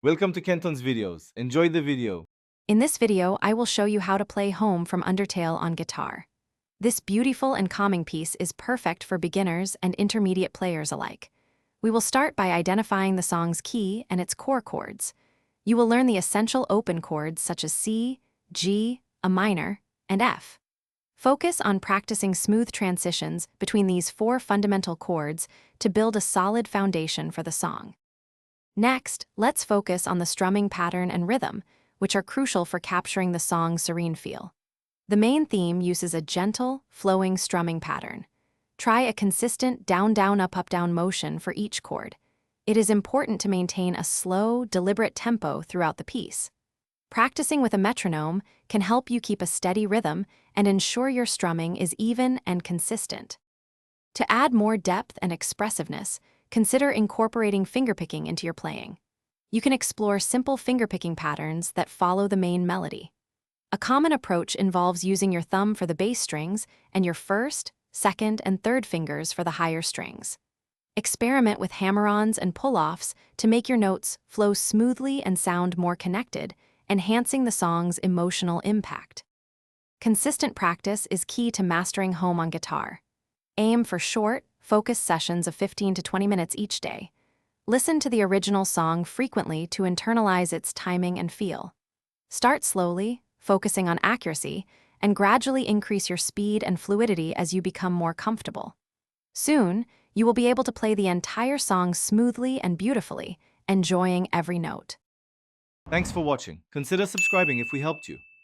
Welcome to Kenton's videos. Enjoy the video. In this video, I will show you how to play Home from Undertale on guitar. This beautiful and calming piece is perfect for beginners and intermediate players alike. We will start by identifying the song's key and its core chords. You will learn the essential open chords such as C, G, A minor, and F. Focus on practicing smooth transitions between these four fundamental chords to build a solid foundation for the song. Next, let's focus on the strumming pattern and rhythm, which are crucial for capturing the song's serene feel. The main theme uses a gentle, flowing strumming pattern. Try a consistent down-down-up-up-down motion for each chord. It is important to maintain a slow, deliberate tempo throughout the piece. Practicing with a metronome can help you keep a steady rhythm and ensure your strumming is even and consistent. To add more depth and expressiveness, consider incorporating fingerpicking into your playing. You can explore simple fingerpicking patterns that follow the main melody. A common approach involves using your thumb for the bass strings and your first, second, and third fingers for the higher strings. Experiment with hammer-ons and pull-offs to make your notes flow smoothly and sound more connected, enhancing the song's emotional impact. Consistent practice is key to mastering Home on guitar. Aim for short, focused sessions of 15 to 20 minutes each day. Listen to the original song frequently to internalize its timing and feel. Start slowly, focusing on accuracy, and gradually increase your speed and fluidity as you become more comfortable. Soon, you will be able to play the entire song smoothly and beautifully, enjoying every note. Thanks for watching. Consider subscribing if we helped you.